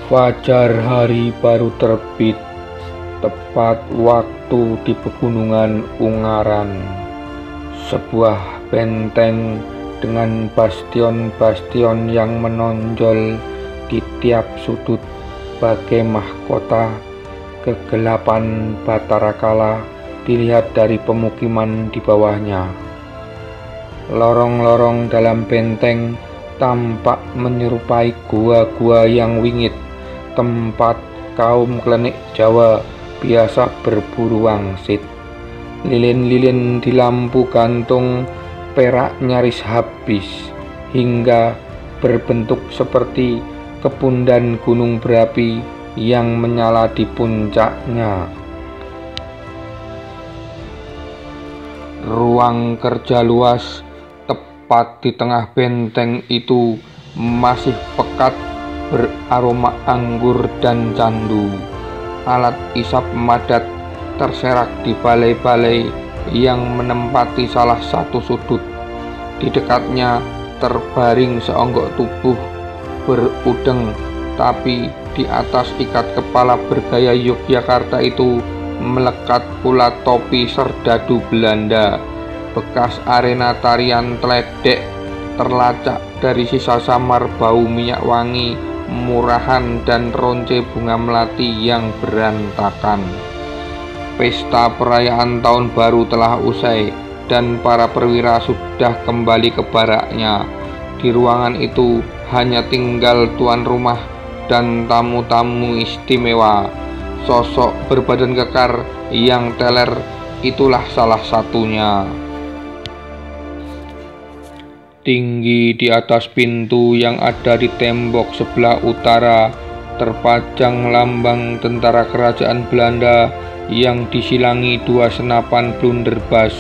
Fajar hari baru terbit, tepat waktu di pegunungan Ungaran. Sebuah benteng dengan bastion-bastion yang menonjol di tiap sudut bagai mahkota kegelapan Batara Kala dilihat dari pemukiman di bawahnya. Lorong-lorong dalam benteng tampak menyerupai gua-gua yang wingit, tempat kaum klenik Jawa biasa berburu wangsit. Lilin-lilin di lampu gantung perak nyaris habis, hingga berbentuk seperti kepundan gunung berapi yang menyala di puncaknya. Ruang kerja luas tepat di tengah benteng itu masih pekat beraroma anggur dan candu. Alat isap madat terserak di balai-balai yang menempati salah satu sudut. Di dekatnya terbaring seonggok tubuh berudeng, tapi di atas ikat kepala bergaya Yogyakarta itu melekat pula topi serdadu Belanda. Bekas arena tarian teledek terlacak dari sisa samar bau minyak wangi, murahan, dan ronce bunga melati yang berantakan. Pesta perayaan tahun baru telah usai dan para perwira sudah kembali ke baraknya. Di ruangan itu hanya tinggal tuan rumah dan tamu-tamu istimewa. Sosok berbadan kekar yang teler itulah salah satunya. Tinggi di atas pintu yang ada di tembok sebelah utara terpajang lambang tentara kerajaan Belanda yang disilangi dua senapan blunderbuss.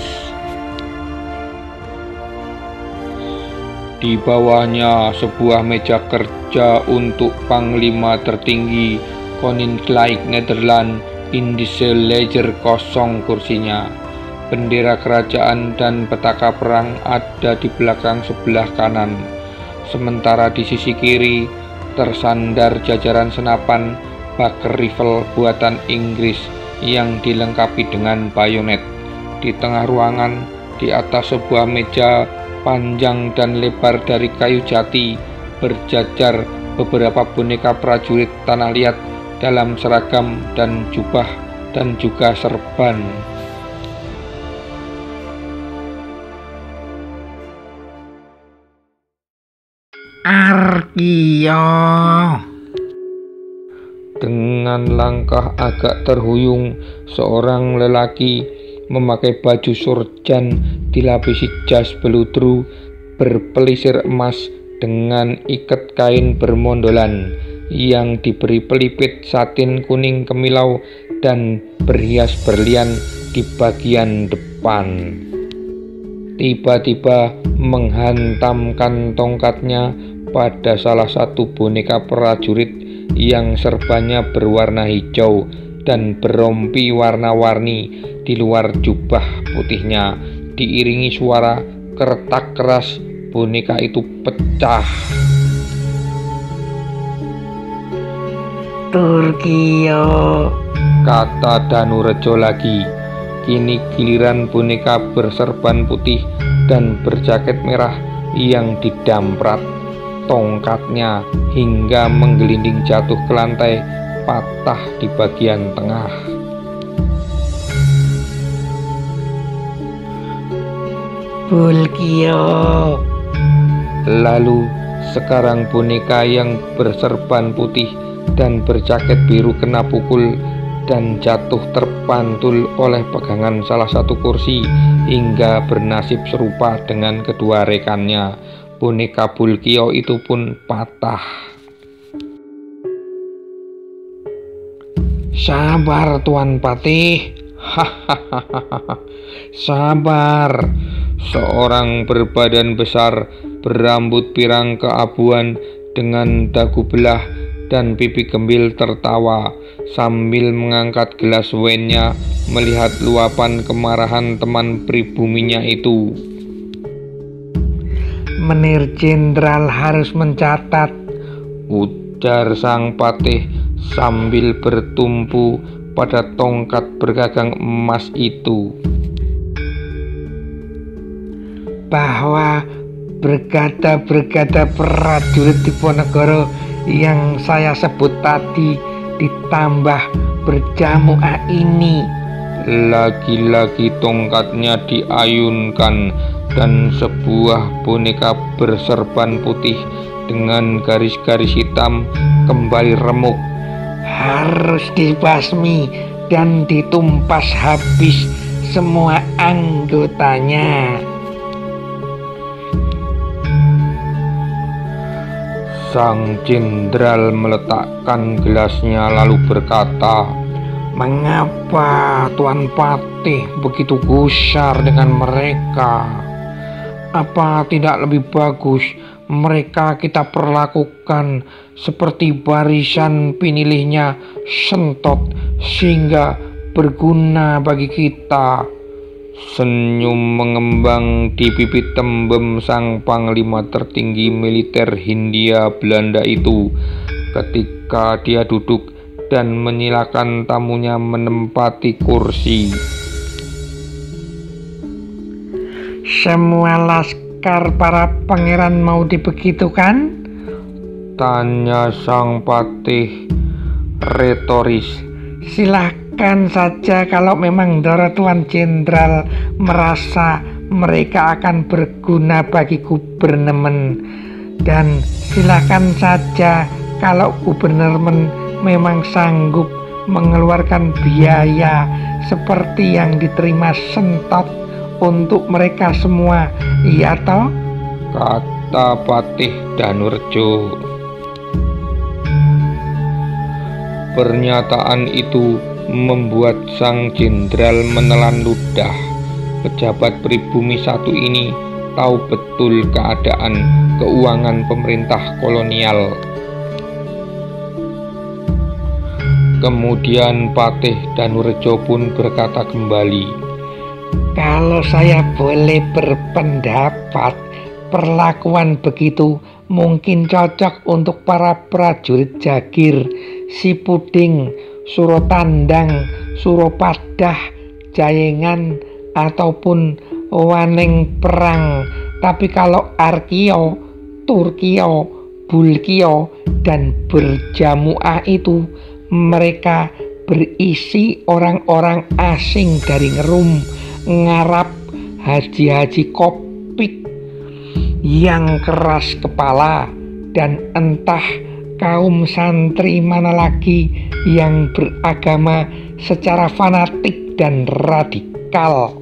Di bawahnya sebuah meja kerja untuk panglima tertinggi Koninklijk Nederland Indische Leger kosong kursinya. Bendera kerajaan dan petaka perang ada di belakang sebelah kanan. Sementara di sisi kiri tersandar jajaran senapan Baker Rifle buatan Inggris yang dilengkapi dengan bayonet. Di tengah ruangan, di atas sebuah meja panjang dan lebar dari kayu jati, berjajar beberapa boneka prajurit tanah liat dalam seragam dan jubah dan juga serban. Arkia. Dengan langkah agak terhuyung, seorang lelaki memakai baju surjan dilapisi jas beludru berpelisir emas dengan ikat kain bermondolan yang diberi pelipit satin kuning kemilau dan berhias berlian di bagian depan. Tiba-tiba menghantamkan tongkatnya pada salah satu boneka prajurit yang serbannya berwarna hijau dan berompi warna-warni. Di luar jubah putihnya, diiringi suara keretak keras, boneka itu pecah. Turkiyo, kata Danurejo lagi. Kini giliran boneka berserban putih dan berjaket merah yang didamprat tongkatnya hingga menggelinding jatuh ke lantai, patah di bagian tengah. Bulkiyo. Lalu sekarang boneka yang berserban putih dan berjaket biru kena pukul dan jatuh terpantul oleh pegangan salah satu kursi hingga bernasib serupa dengan kedua rekannya. Boneka Bulkiyo itu pun patah. Sabar Tuan Patih. Hahaha, sabar. Seorang berbadan besar, berambut pirang keabuan dengan dagu belah dan pipi gembil tertawa sambil mengangkat gelas wine-nya melihat luapan kemarahan teman pribuminya itu. Menir Jenderal harus mencatat, ujar sang patih sambil bertumpu pada tongkat bergagang emas itu. Bahwa bergada-bergada prajurit Diponegoro yang saya sebut tadi ditambah berjamuah ini. Lagi-lagi tongkatnya diayunkan dan sebuah boneka berserban putih dengan garis-garis hitam kembali remuk. Harus dibasmi dan ditumpas habis semua anggotanya. Sang jenderal meletakkan gelasnya lalu berkata, "Mengapa Tuan Patih begitu gusar dengan mereka? Apa tidak lebih bagus mereka kita perlakukan seperti barisan pinilihnya Sentot sehingga berguna bagi kita?" Senyum mengembang di pipi tembem sang panglima tertinggi militer Hindia Belanda itu ketika dia duduk dan menyilakan tamunya menempati kursi. "Semua laskar para pangeran mau dibegitukan?" tanya sang patih retoris. "Silahkan saja kalau memang Doro Tuan Jenderal merasa mereka akan berguna bagi gubernemen, dan silahkan saja kalau gubernemen memang sanggup mengeluarkan biaya seperti yang diterima Sentot untuk mereka semua, iya toh?" kata Patih Danurjo. Pernyataan itu membuat sang jenderal menelan ludah. Pejabat pribumi satu ini tahu betul keadaan keuangan pemerintah kolonial. Kemudian Patih Danurjo pun berkata kembali, "Kalau saya boleh berpendapat, perlakuan begitu mungkin cocok untuk para prajurit Jagir, Sipuding, Surotandang, Suropadah, Jayengan, ataupun Waneng Perang. Tapi kalau Arkio, Turkio, Bulkio, dan Berjamuah itu, mereka berisi orang-orang asing dari Ngerum, Ngarap, haji-haji Kopik yang keras kepala, dan entah kaum santri mana lagi yang beragama secara fanatik dan radikal."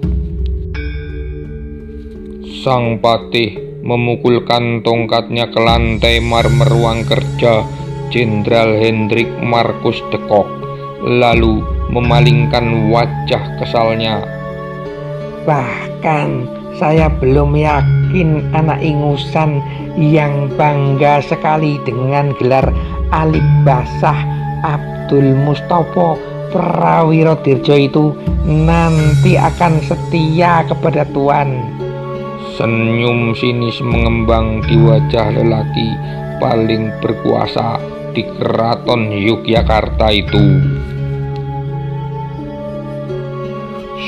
Sang patih memukulkan tongkatnya ke lantai marmer ruang kerja Jenderal Hendrik Markus de Kock, lalu memalingkan wajah kesalnya. "Bahkan saya belum yakin anak ingusan yang bangga sekali dengan gelar Alif Basah Abdul Mustopo Prawiro Dirjo itu nanti akan setia kepada Tuan." Senyum sinis mengembang di wajah lelaki paling berkuasa di keraton Yogyakarta itu.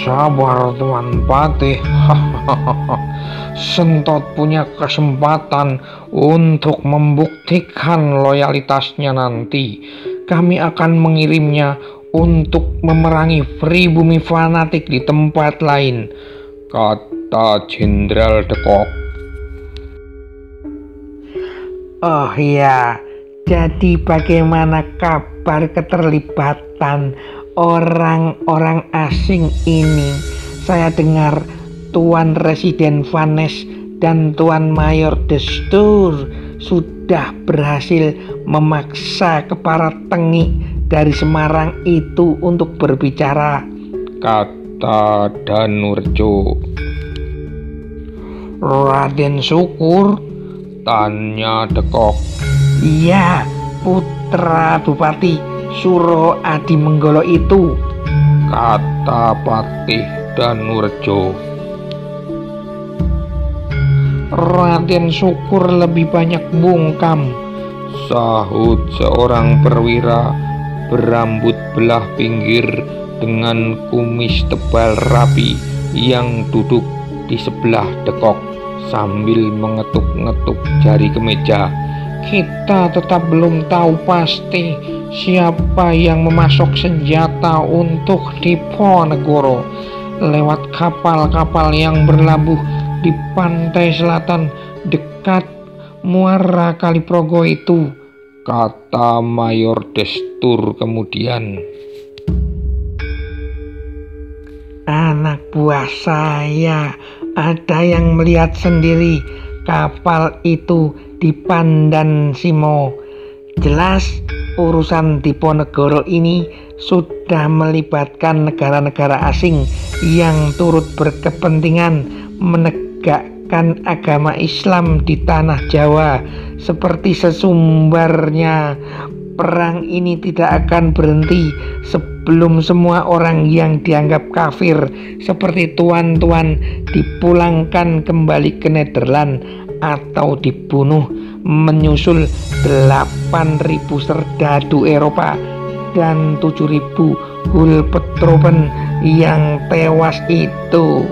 "Sabar Tuan Patih, Sentot punya kesempatan untuk membuktikan loyalitasnya nanti. Kami akan mengirimnya untuk memerangi pribumi fanatik di tempat lain," kata Jenderal de Kock. "Oh iya, jadi bagaimana kabar keterlibatan orang-orang asing ini? Saya dengar Tuan Residen Vanes dan Tuan Mayor de Stur sudah berhasil memaksa kepala Tengi dari Semarang itu untuk berbicara," kata Danurjo. "Raden Syukur?" tanya de Kock. "Iya, putra Bupati Suro Adi Menggolo itu," kata Patih Danurjo. "Raden Syukur lebih banyak bungkam. sahut seorang perwira berambut belah pinggir dengan kumis tebal rapi yang duduk di sebelah Dekok sambil mengetuk-ngetuk jari kemeja. Kita tetap belum tahu pasti siapa yang memasok senjata untuk Diponegoro lewat kapal-kapal yang berlabuh di pantai selatan dekat muara Kaliprogo itu, kata Mayor Destur kemudian. Anak buah saya ada yang melihat sendiri kapal itu di Pandan Simo. Jelas urusan Diponegoro ini sudah melibatkan negara-negara asing yang turut berkepentingan menegakkan agama Islam di tanah Jawa. Seperti sesumbarnya, perang ini tidak akan berhenti sebelum semua orang yang dianggap kafir seperti tuan-tuan dipulangkan kembali ke Nederland atau dibunuh, menyusul 8.000 serdadu Eropa dan 7.000 Hulpetropen yang tewas itu.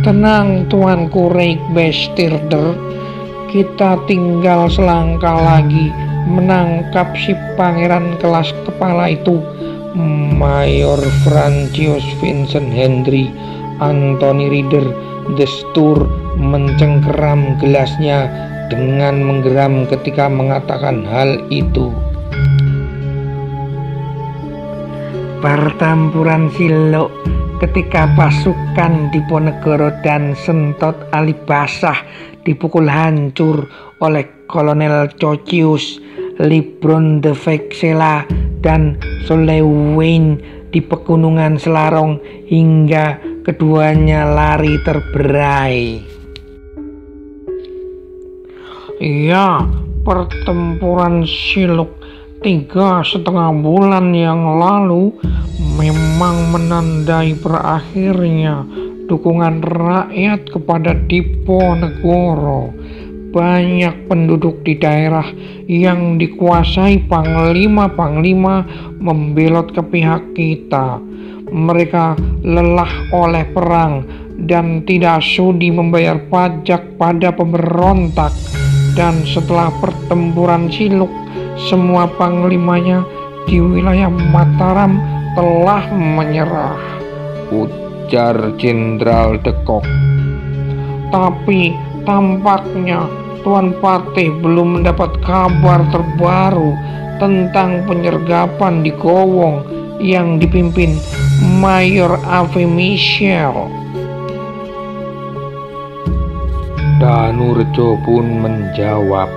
Tenang Tuanku Reikbestirder, kita tinggal selangkah lagi menangkap si pangeran kelas kepala itu. Mayor Frantius Vincent Hendry Anthony Rieder Destur mencengkeram gelasnya dengan menggeram ketika mengatakan hal itu. Pertempuran Silok ketika pasukan Diponegoro dan Sentot Alibasah dipukul hancur oleh Kolonel Cocius, Libron de Vexela dan Solewein di pegunungan Selarong hingga keduanya lari terberai. Ya, pertempuran Silok 3,5 bulan yang lalu memang menandai berakhirnya dukungan rakyat kepada Diponegoro. Banyak penduduk di daerah yang dikuasai panglima-panglima membelot ke pihak kita. Mereka lelah oleh perang dan tidak sudi membayar pajak pada pemberontak. Dan setelah pertempuran Silok, semua panglimanya di wilayah Mataram telah menyerah, ujar Jenderal Dekok. Tapi tampaknya Tuan Patih belum mendapat kabar terbaru tentang penyergapan di Gowong yang dipimpin Mayor Ave Michel. Danurejo pun menjawab,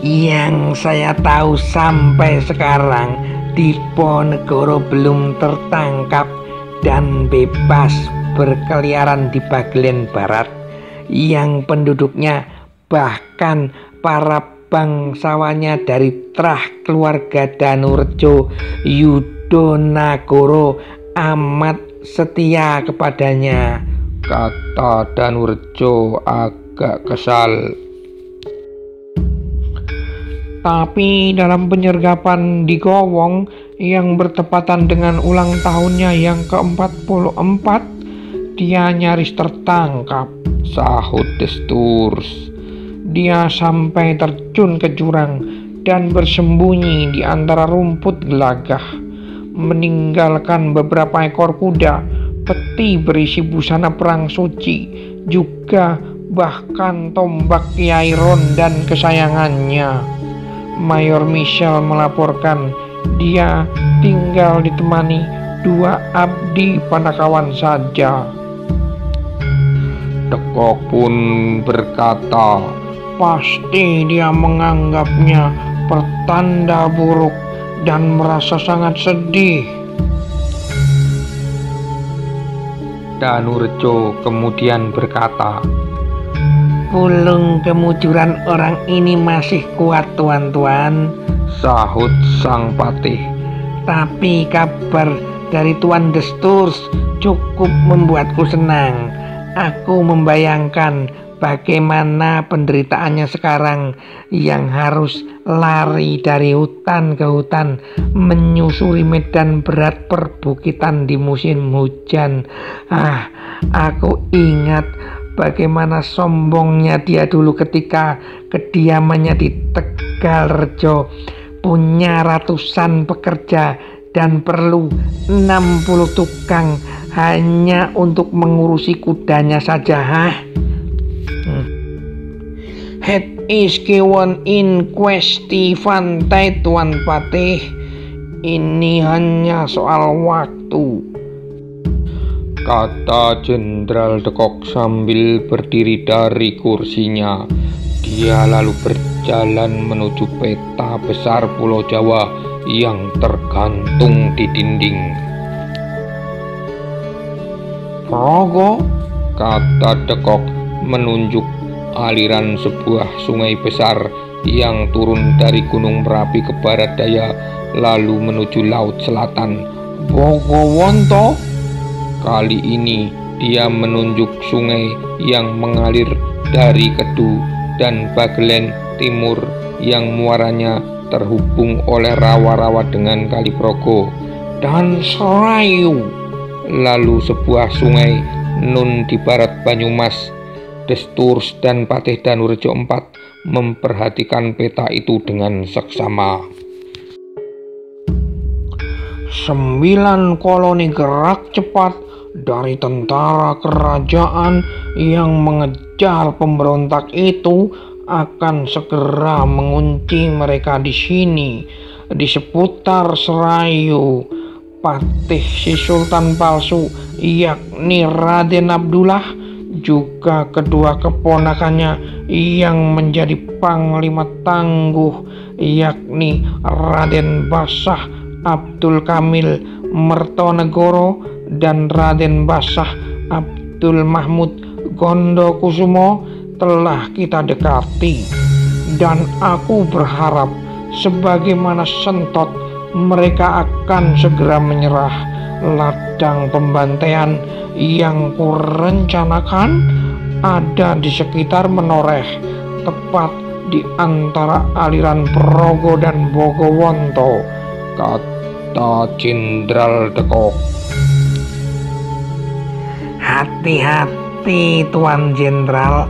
yang saya tahu sampai sekarang Diponegoro belum tertangkap dan bebas berkeliaran di Bagelen Barat, yang penduduknya bahkan para bangsawannya dari trah keluarga Danurejo Yudonagoro amat setia kepadanya, kata Danurejo agak kesal. Tapi dalam penyergapan di Gowong yang bertepatan dengan ulang tahunnya yang ke-44, dia nyaris tertangkap, sahut Desturs. Dia sampai terjun ke jurang dan bersembunyi di antara rumput gelagah, meninggalkan beberapa ekor kuda, peti berisi busana perang suci, juga bahkan tombak Kiai Rondan kesayangannya. Mayor Michel melaporkan dia tinggal ditemani 2 abdi panakawan saja. Dekok pun berkata, pasti dia menganggapnya pertanda buruk dan merasa sangat sedih. Danurejo kemudian berkata, pulung kemujuran orang ini masih kuat tuan-tuan, sahut sang patih. Tapi kabar dari Tuan Desturs cukup membuatku senang. Aku membayangkan bagaimana penderitaannya sekarang yang harus lari dari hutan ke hutan, menyusuri medan berat perbukitan di musim hujan. Aku ingat bagaimana sombongnya dia dulu ketika kediamannya di Tegalrejo, punya ratusan pekerja dan perlu 60 tukang hanya untuk mengurusi kudanya saja. Het is gewoon in kwestie van tijd, Tuan Patih. Ini hanya soal waktu, kata Jenderal de Kock sambil berdiri dari kursinya. Dia lalu berjalan menuju peta besar Pulau Jawa yang tergantung di dinding. Progo, kata de Kock menunjuk aliran sebuah sungai besar yang turun dari Gunung Merapi ke barat daya lalu menuju laut selatan. Bogowonto. Kali ini dia menunjuk sungai yang mengalir dari Kedu dan Bagelen timur yang muaranya terhubung oleh rawa-rawa dengan Kali Progo dan Serayu. Lalu sebuah sungai Nun di barat Banyumas. Desturs dan Patih Danurejo IV memperhatikan peta itu dengan seksama. 9 koloni gerak cepat dari tentara kerajaan yang mengejar pemberontak itu akan segera mengunci mereka di sini, di seputar Serayu. Patih si Sultan palsu, yakni Raden Abdullah, juga kedua keponakannya yang menjadi panglima tangguh, yakni Raden Basah Abdul Kamil Mertonegoro dan Raden Basah Abdul Mahmud Gondokusumo telah kita dekati, dan aku berharap sebagaimana Sentot mereka akan segera menyerah. Ladang pembantaian yang kurencanakan ada di sekitar Menoreh, tepat di antara aliran Progo dan Bogowonto, kata Jenderal de Kock. Hati-hati, Tuan Jenderal,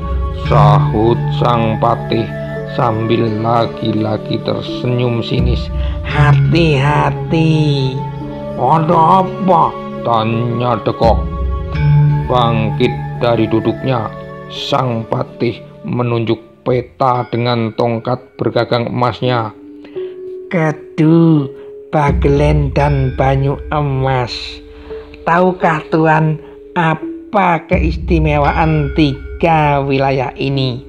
sahut sang Patih sambil lagi-lagi tersenyum sinis. Hati-hati. Ada apa? Tanya de Kock. Bangkit dari duduknya, sang Patih menunjuk peta dengan tongkat bergagang emasnya. Kedu, Bagelen dan Banyu Emas. Tahukah Tuan apa keistimewaan 3 wilayah ini?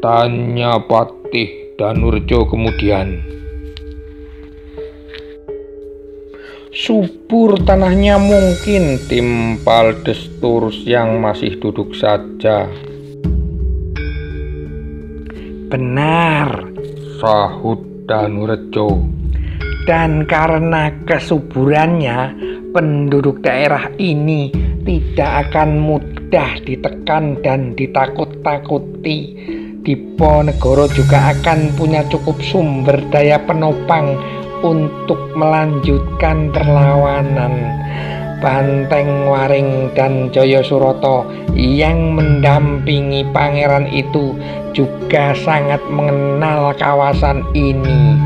Tanya Patih Danurejo kemudian. Subur tanahnya mungkin, timpal Desturs yang masih duduk saja. Benar, sahut Danurejo. Dan karena kesuburannya, penduduk daerah ini tidak akan mudah ditekan dan ditakut-takuti. Diponegoro juga akan punya cukup sumber daya penopang untuk melanjutkan perlawanan. Banteng Waring dan Jaya Suroto yang mendampingi pangeran itu juga sangat mengenal kawasan ini.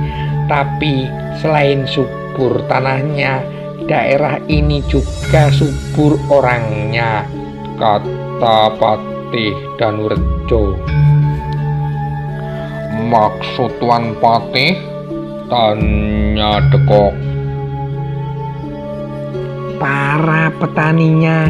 Tapi selain subur tanahnya, daerah ini juga subur orangnya, kata Patih Danurejo. Maksud Tuan Patih? Tanya de Kock. Para petaninya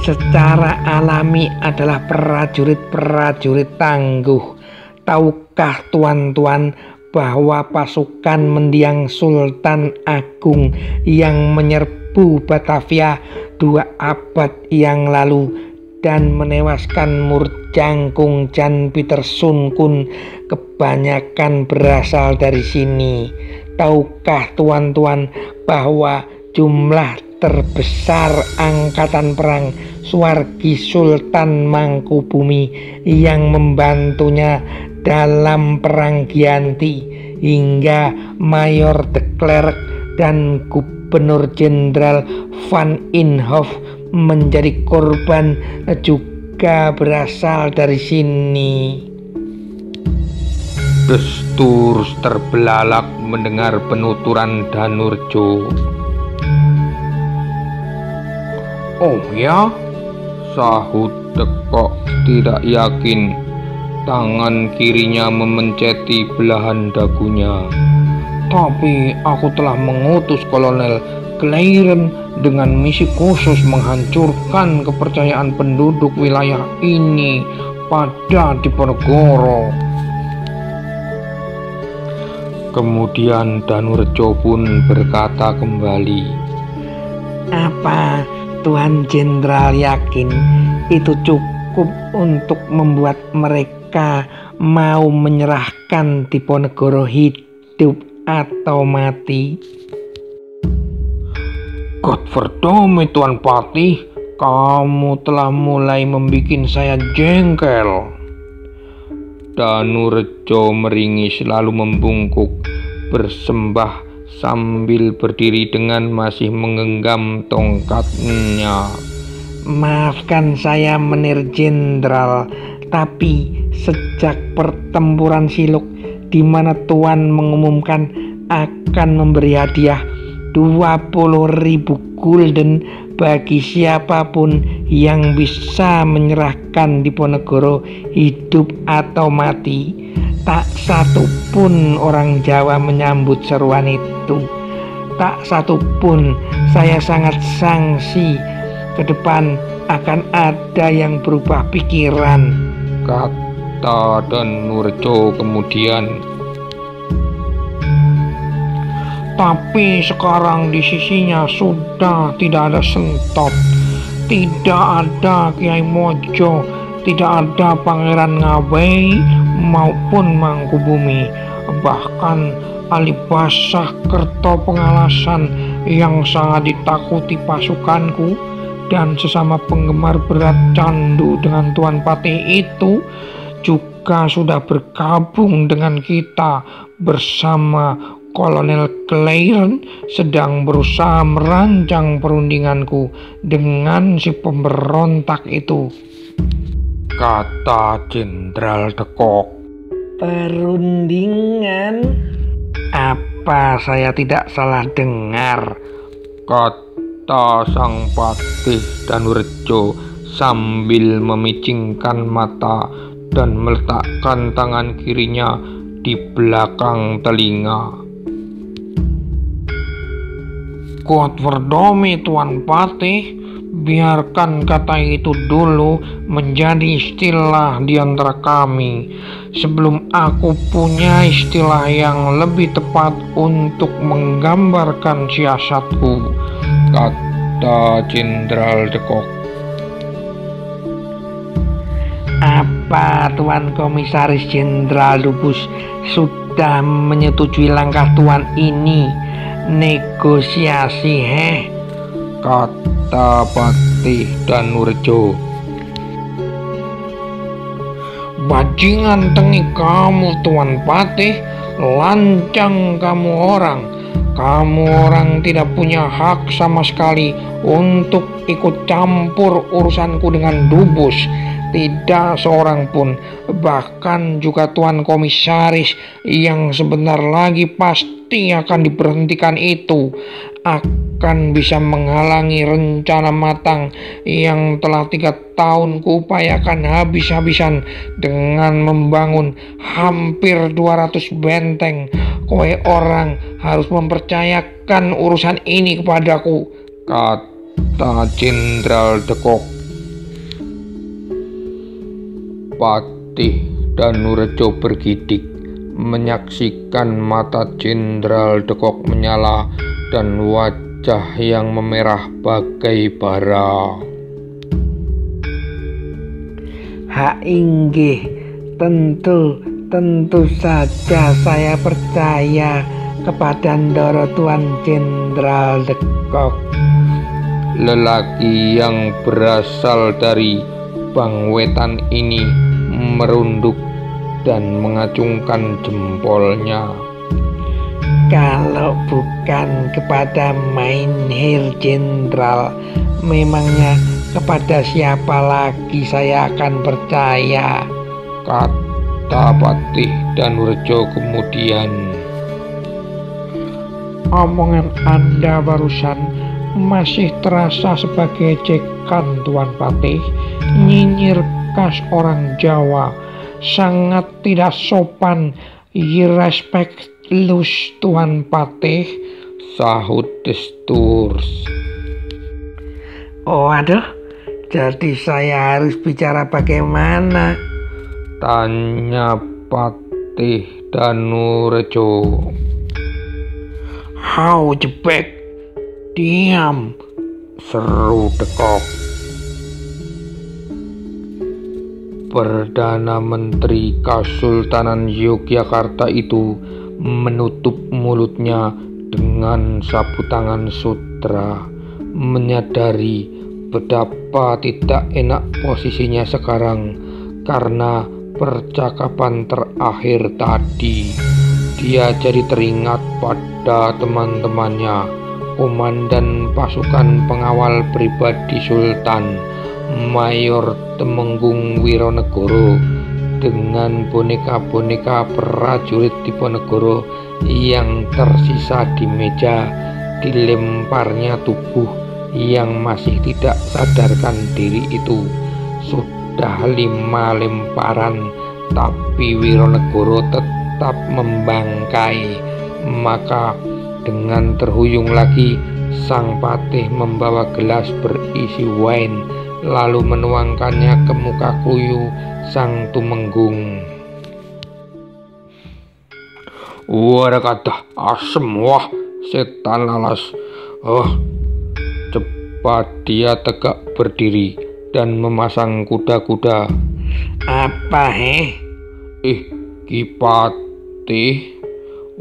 secara alami adalah prajurit-prajurit tangguh. Tahukah tuan-tuan bahwa pasukan mendiang Sultan Agung yang menyerbu Batavia 2 abad yang lalu dan menewaskan Murjangkung dan Peter Sunkun kebanyakan berasal dari sini. Tahukah tuan-tuan bahwa jumlah terbesar angkatan perang Suwargi Sultan Mangkubumi yang membantunya dalam perang Giyanti, hingga Mayor de Klerk dan Gubernur Jenderal Van Inhofe menjadi korban juga berasal dari sini. Destur terbelalak mendengar penuturan Danurjo. "Oh ya?" sahut Dekok tidak yakin. Tangan kirinya memenceti belahan dagunya. "Tapi aku telah mengutus Kolonel Clairen dengan misi khusus menghancurkan kepercayaan penduduk wilayah ini pada Diponegoro." Kemudian Danurjo pun berkata kembali, "Apa Tuan Jenderal yakin itu cukup untuk membuat mereka mau menyerahkan Diponegoro hidup atau mati?" "Godverdomme Tuan Patih, kamu telah mulai membuat saya jengkel." Danurjo meringis lalu membungkuk bersembah sambil berdiri dengan masih menggenggam tongkatnya. "Maafkan saya Menir Jenderal, tapi sejak pertempuran Siluk di mana Tuan mengumumkan akan memberi hadiah 20.000 gulden bagi siapapun yang bisa menyerahkan Diponegoro hidup atau mati, tak satu pun orang Jawa menyambut seruan itu. Tak satu pun. Saya sangat sangsi ke depan akan ada yang berubah pikiran," kata Danurjo kemudian. "Tapi sekarang di sisinya sudah tidak ada Sentop, tidak ada Kiai Mojo, tidak ada Pangeran Ngawei maupun Mangkubumi, bahkan Alibasah Kerto Pengalasan yang sangat ditakuti pasukanku dan sesama penggemar berat candu dengan Tuan Patih itu juga sudah bergabung dengan kita bersama Kolonel Clairen sedang berusaha merancang perundinganku dengan si pemberontak itu," kata Jenderal Dekok. "Perundingan? Apa saya tidak salah dengar?" kata sang Patih Danurjo sambil memicingkan mata dan meletakkan tangan kirinya di belakang telinga. "Godverdomme Tuan Patih, biarkan kata itu dulu menjadi istilah di antara kami sebelum aku punya istilah yang lebih tepat untuk menggambarkan siasatku," kata Jenderal Dekok. "Apa Tuan Komisaris Jenderal Lubus sudah menyetujui langkah Tuan ini? Negosiasi, kata Patih Danurjo. "Bajingan tengi kamu Tuan Patih, lancang kamu orang. Kamu orang tidak punya hak sama sekali untuk ikut campur urusanku dengan Dubus. Tidak seorang pun, bahkan juga Tuan Komisaris yang sebentar lagi pasti akan diberhentikan itu, akan bisa menghalangi rencana matang yang telah 3 tahun kuupayakan habis-habisan dengan membangun hampir 200 benteng. Kowe orang harus mempercayakan urusan ini kepadaku," kata Jenderal Dekok. Patih Danurjo bergidik menyaksikan mata Jenderal Dekok menyala dan wajah yang memerah bagai bara. Inggih, tentu saja saya percaya kepada Ndoro Tuan Jenderal Dekok," Lelaki yang berasal dari Bangwetan ini merunduk dan mengacungkan jempolnya. Kalau bukan kepada Mynheer Jenderal, memangnya kepada siapa lagi saya akan percaya? Kata Patih Danurjo kemudian. Omongan Anda barusan masih terasa sebagai ejekan, Tuan Patih. Nyinyir khas orang Jawa, sangat tidak sopan. Irrespektlus, Tuan Patih, sahut Desturs. Oh aduh, jadi saya harus bicara bagaimana? Tanya Patih Danurjo. Hau jebek, diam, seru Dekok. Perdana Menteri Kesultanan Yogyakarta itu menutup mulutnya dengan sapu tangan sutra, menyadari betapa tidak enak posisinya sekarang karena percakapan terakhir tadi. Dia jadi teringat pada teman-temannya, komandan pasukan pengawal pribadi Sultan, Mayor Temenggung Wironegoro, dengan boneka-boneka prajurit Diponegoro yang tersisa di meja, dilemparnya tubuh yang masih tidak sadarkan diri itu. Sudah 5 lemparan, tapi Wironegoro tetap membangkai. Maka dengan terhuyung lagi, sang patih membawa gelas berisi wine, lalu menuangkannya ke muka kuyu sang Tumenggung. Warakatah, asem, wah, setan lalas. Cepat dia tegak berdiri dan memasang kuda-kuda. Apa Ki Patih,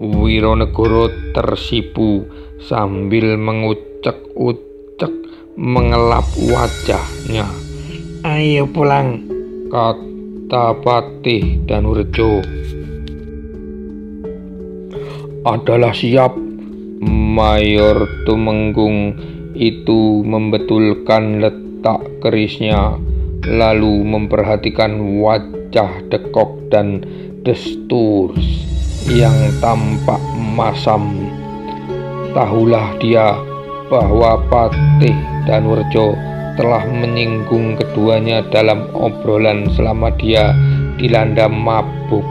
Wironegoro tersipu sambil mengucek-ucek mengelap wajahnya. Ayo pulang, kata Patih Danurjo. Adalah siap. Mayor Tumenggung itu membetulkan letak kerisnya, lalu memperhatikan wajah Dekok dan Desturs yang tampak masam. Tahulah dia bahwa Patih Danurjo telah menyinggung keduanya dalam obrolan selama dia dilanda mabuk.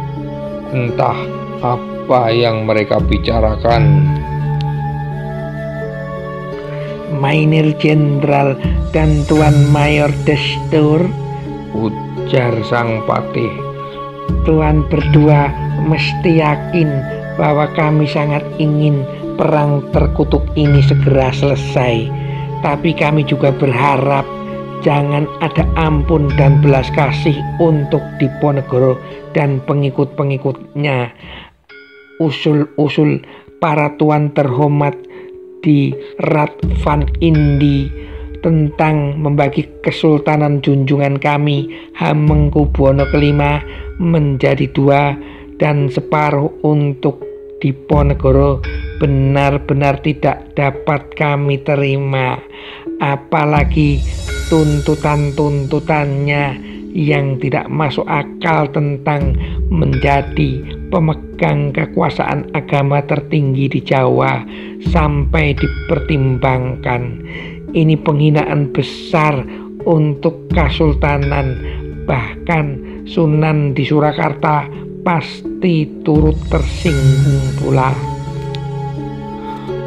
Entah apa yang mereka bicarakan. Mynheer Jenderal dan Tuan Mayor Destur, ujar sang patih. Tuan berdua mesti yakin bahwa kami sangat ingin perang terkutuk ini segera selesai. Tapi kami juga berharap jangan ada ampun dan belas kasih untuk Diponegoro dan pengikut-pengikutnya. Usul-usul para tuan terhormat di Rat Van Indi tentang membagi kesultanan junjungan kami Hamengkubuwono kelima menjadi 2 dan separuh untuk Diponegoro benar-benar tidak dapat kami terima, apalagi tuntutan-tuntutannya yang tidak masuk akal tentang menjadi pemegang kekuasaan agama tertinggi di Jawa sampai dipertimbangkan. Ini penghinaan besar untuk Kesultanan. Bahkan Sunan di Surakarta pasti turut tersinggung pula.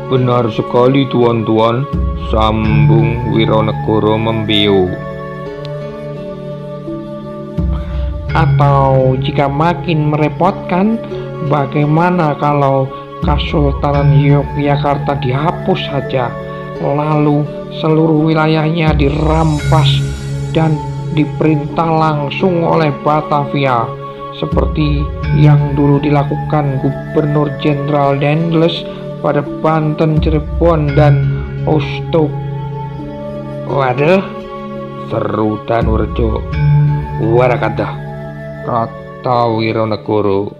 Benar sekali tuan-tuan, sambung Wironegoro membiu. Atau jika makin merepotkan, bagaimana kalau Kesultanan Yogyakarta dihapus saja, lalu seluruh wilayahnya dirampas dan diperintah langsung oleh Batavia, seperti yang dulu dilakukan Gubernur Jenderal Dendles pada Banten, Cirebon, dan Ostok. Waduh, seru Danurejo. Warakadah, kata Wironegoro.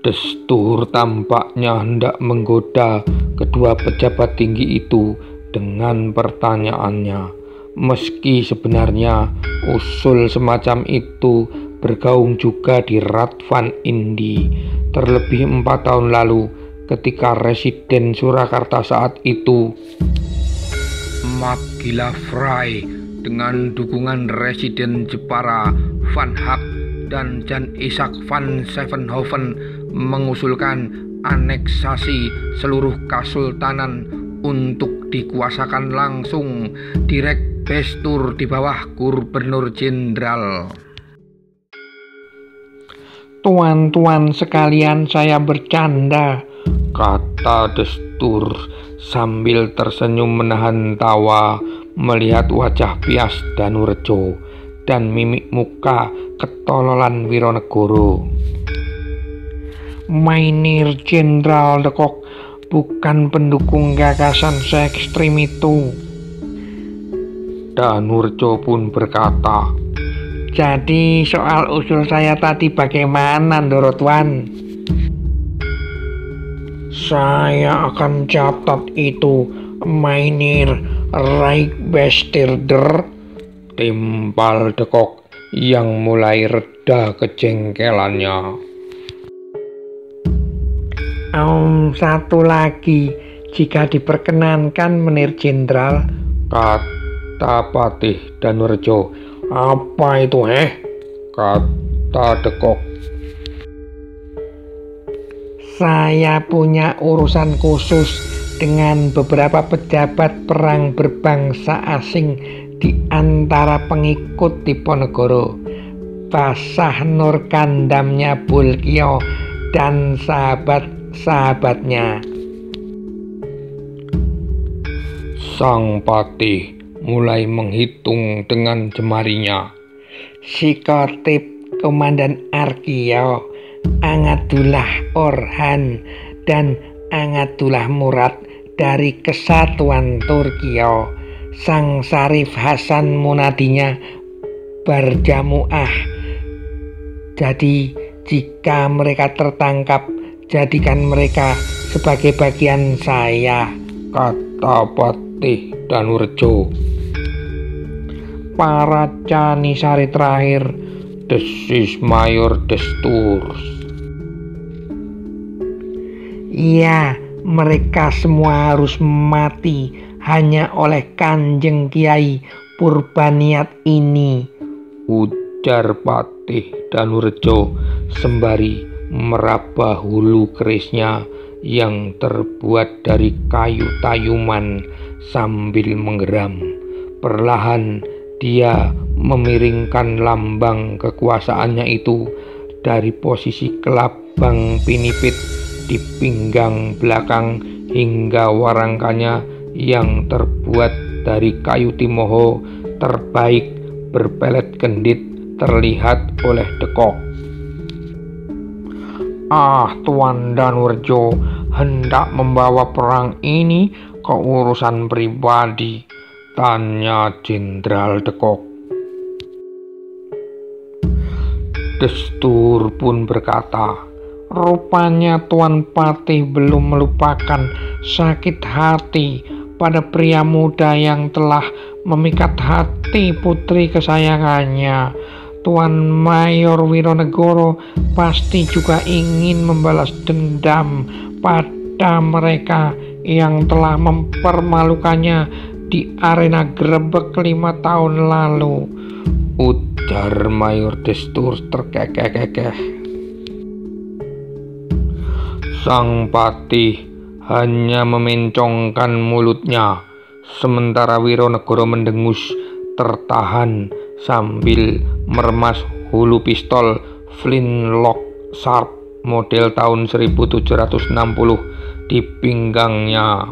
Destur tampaknya hendak menggoda kedua pejabat tinggi itu dengan pertanyaannya, meski sebenarnya usul semacam itu bergaung juga di Radvan Indi terlebih 4 tahun lalu ketika Residen Surakarta saat itu, Magilla Frey, dengan dukungan Residen Jepara Van Hak dan Jan Isaac van Sevenhoven mengusulkan aneksasi seluruh kesultanan untuk dikuasakan langsung direk bestur di bawah Gubernur Jenderal. tuan-tuan sekalian, saya bercanda, kata Destur sambil tersenyum menahan tawa melihat wajah pias Danurejo dan mimik muka ketololan Wironegoro. Mainir Jenderal de Kock bukan pendukung gagasan se-ekstrim itu. Danurejo pun berkata, jadi soal usul saya tadi bagaimana, Dorotwan? Saya akan catat itu, Mainir Rijksbestuurder, timpal de Kock yang mulai reda kejengkelannya. Satu lagi, jika diperkenankan, Menir Jenderal, kata Patih Danurejo. Apa itu, kata de Kock. Saya punya urusan khusus dengan beberapa pejabat perang berbangsa asing di antara pengikut Diponegoro, Basah Nur Kandamnya Bulkio dan sahabat-sahabatnya. Sang Patih mulai menghitung dengan jemarinya. Sikotip Komandan Arkio, Angadullah Orhan, dan Angadullah Murad dari Kesatuan Turkiyo, Sang Sarif Hasan Munadinya Barjamuah. Jadi jika mereka tertangkap, jadikan mereka sebagai bagian saya, kata Patih Danurejo. Para Canisari terakhir, desis Mayor Destur. Iya, mereka semua harus mati hanya oleh Kanjeng Kiai Purbaniat ini, ujar Patih Danurejo sembari meraba hulu kerisnya yang terbuat dari kayu tayuman sambil menggeram. Perlahan dia memiringkan lambang kekuasaannya itu dari posisi kelabang pinipit di pinggang belakang hingga warangkanya yang terbuat dari kayu timoho terbaik berpelet kendit terlihat oleh de Kock. Tuan Danurejo hendak membawa perang ini ke urusan pribadi, tanya Jenderal de Kock. Destur pun berkata, rupanya Tuan Patih belum melupakan sakit hati pada pria muda yang telah memikat hati putri kesayangannya. Tuan Mayor Wironegoro pasti juga ingin membalas dendam pada mereka yang telah mempermalukannya di arena grebek 5 tahun lalu, ujar Mayor Destur terkekeh-kekeh. Sang Patih hanya memencongkan mulutnya, sementara Wironegoro mendengus tertahan sambil meremas hulu pistol flintlock sharp model tahun 1760 di pinggangnya.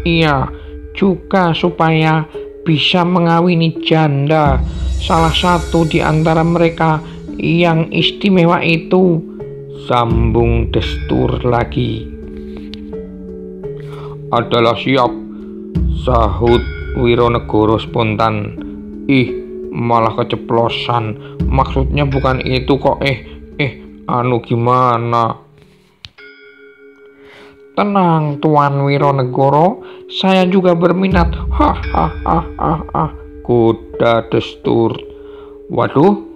Iya, juga supaya bisa mengawini janda salah satu di antara mereka yang istimewa itu, sambung Destur lagi. adalah siap, sahut Wironegoro spontan. Ih, malah keceplosan. Maksudnya bukan itu kok. Anu gimana? Tenang Tuan Wironegoro, saya juga berminat. Hahaha. Kuda destur. Waduh,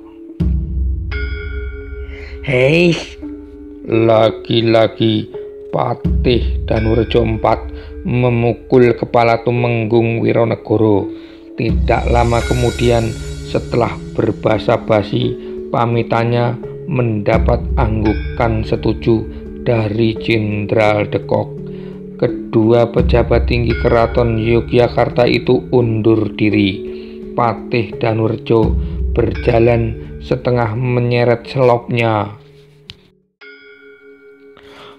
Hei, lagi-lagi Patih Danurejo IV memukul kepala Tumenggung Wironegoro. Tidak lama kemudian, setelah berbasa-basi, pamitannya mendapat anggukan setuju dari Jenderal de Kock. Kedua pejabat tinggi keraton Yogyakarta itu undur diri. Patih Danurejo berjalan setengah menyeret selopnya.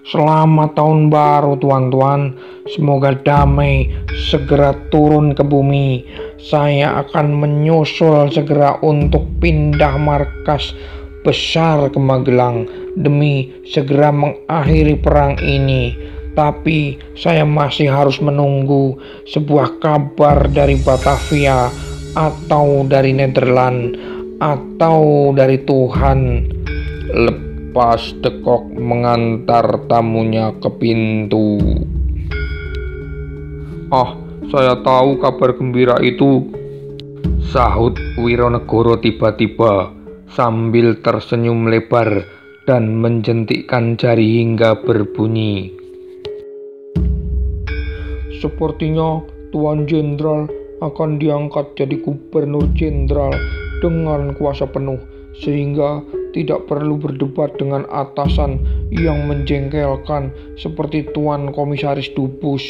selamat tahun baru tuan-tuan. Semoga damai segera turun ke bumi. Saya akan menyusul segera untuk pindah markas besar ke Magelang demi segera mengakhiri perang ini. Tapi saya masih harus menunggu sebuah kabar dari Batavia atau dari Nederland atau dari Tuhan. Lepas de Kock mengantar tamunya ke pintu. Ah, saya tahu kabar gembira itu, sahut Wironegoro tiba-tiba sambil tersenyum lebar dan menjentikkan jari hingga berbunyi. Sepertinya Tuan Jenderal akan diangkat jadi Gubernur Jenderal dengan kuasa penuh, sehingga tidak perlu berdebat dengan atasan yang menjengkelkan seperti Tuan Komisaris Dubus.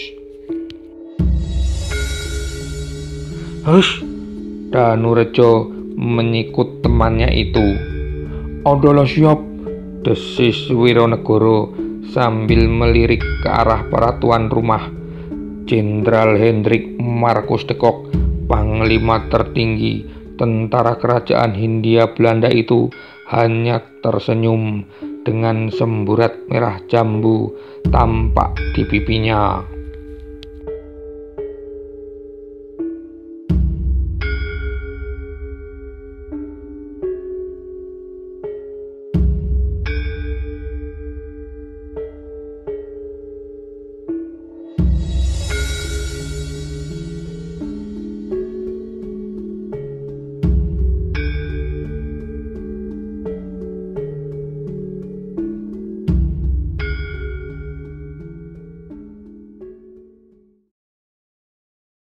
Hush, Danurejo menyikut temannya itu. Adalah siap, desis Wironegoro sambil melirik ke arah para tuan rumah. Jenderal Hendrik Marcus de Kock, panglima tertinggi tentara kerajaan Hindia Belanda itu, hanya tersenyum dengan semburat merah jambu tampak di pipinya.